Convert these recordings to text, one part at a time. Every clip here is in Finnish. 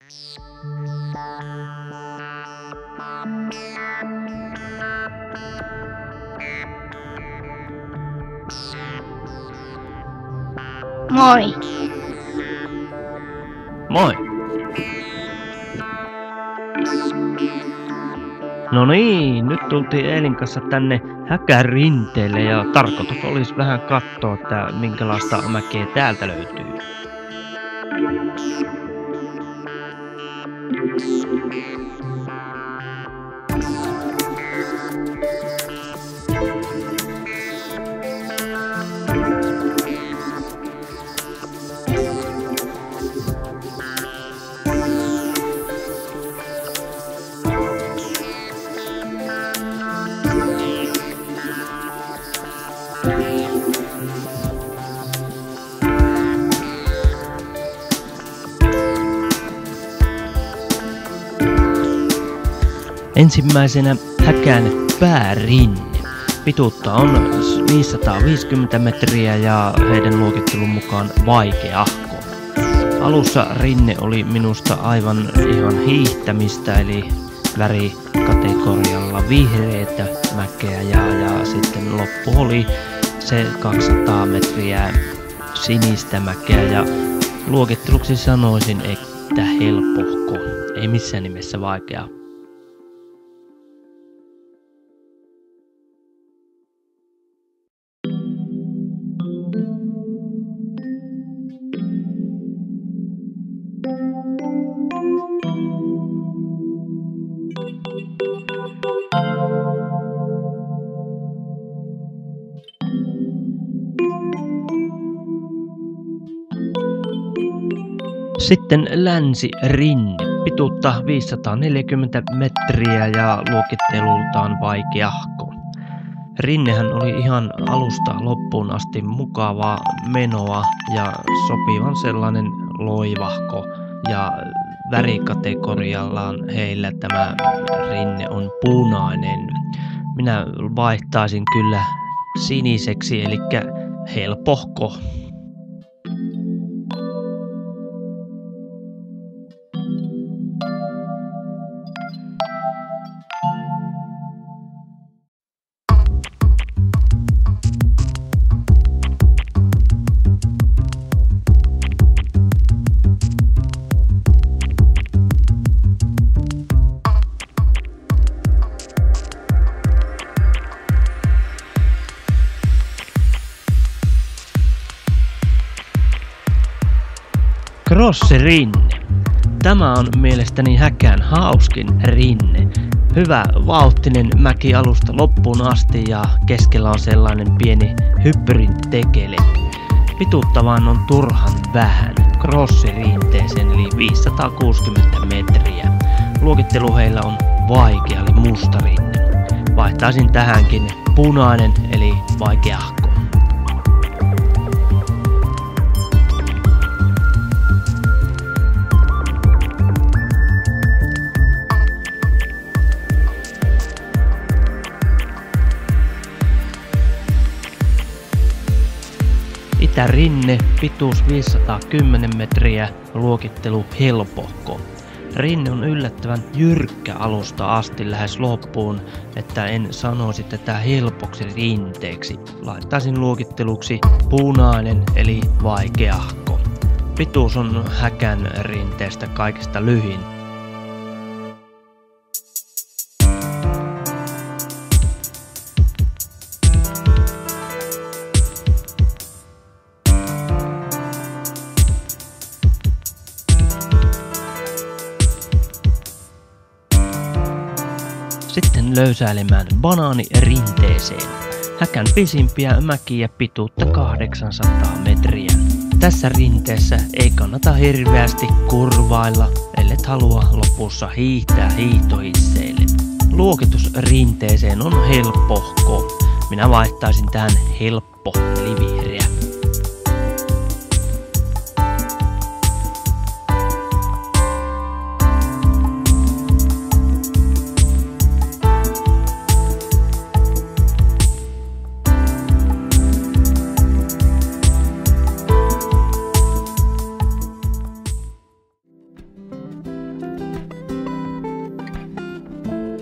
Moi. Moi! No niin, nyt tultiin Eelin kanssa tänne Häkän rinteelle ja tarkoitus olisi vähän katsoa, että minkälaista mäkeä täältä löytyy. Ensimmäisenä Häkän päärinne. Pituutta on 550 metriä ja heidän luokittelun mukaan vaikeahko. Alussa rinne oli minusta aivan ihan hiihtämistä, eli värikategorialla vihreätä mäkeä ja sitten loppu oli se 200 metriä sinistä mäkeä ja luokitteluksi sanoisin, että helpohko, ei missään nimessä vaikea. Sitten länsirinne, pituutta 540 metriä ja luokittelultaan vaikeahko. Rinnehän oli ihan alusta loppuun asti mukavaa menoa ja sopivan sellainen loivahko ja värikategoriallaan heillä tämä rinne on punainen. Minä vaihtaisin kyllä siniseksi, eli helpohko. Cross-rinne. Tämä on mielestäni Häkän hauskin rinne. Hyvä vauhtinen mäki alusta loppuun asti ja keskellä on sellainen pieni hyppyrin tekele. Pituutta vaan on turhan vähän cross-rinteeseen eli 560 metriä. Luokittelu heillä on vaikea eli musta rinne. Vaihtaisin tähänkin punainen eli vaikeahko. Itärinne, pituus 510 metriä, luokittelu helpohko. Rinne on yllättävän jyrkkä alusta asti lähes loppuun, että en sanoisi tätä helpoksi rinteeksi. Laittaisin luokitteluksi punainen eli vaikeahko. Pituus on Häkän rinteestä kaikista lyhin. Sitten löysäilemään banaanirinteeseen. Häkän pisimpiä mäkiä pituutta 800 metriä. Tässä rinteessä ei kannata hirveästi kurvailla, ellet halua lopussa hiihtää hiihtohisseille. Luokitus rinteeseen on helpohko. Minä vaihtaisin tähän helppo eli vihreä.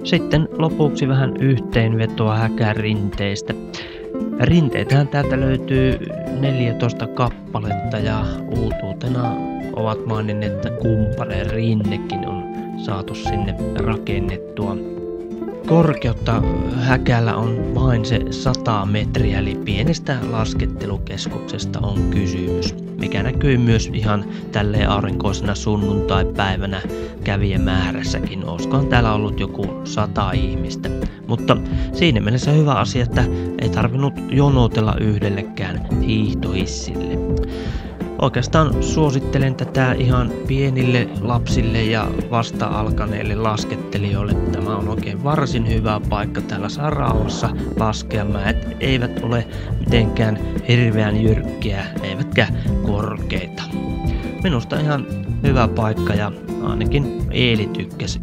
Sitten lopuksi vähän yhteenvetoa Häkän rinteistä. Rinteitähän täältä löytyy 14 kappaletta ja uutuutena ovat maininneet, että Kumpareen rinnekin on saatu sinne rakennettua. Korkeutta Häkällä on vain se 100 metriä, eli pienestä laskettelukeskuksesta on kysymys, mikä näkyy myös ihan tälleen aurinkoisena sunnuntaipäivänä kävijämäärässäkin. Olisikohan täällä ollut joku 100 ihmistä, mutta siinä mielessä hyvä asia, että ei tarvinnut jonotella yhdellekään hiihtohissille. Oikeastaan suosittelen tätä ihan pienille lapsille ja vasta alkaneille laskettelijoille. Tämä on oikein varsin hyvä paikka. Täällä saa rauhassa laskea. Mäet eivät ole mitenkään hirveän jyrkkiä eivätkä korkeita. Minusta ihan hyvä paikka ja ainakin Eeli tykkäsi.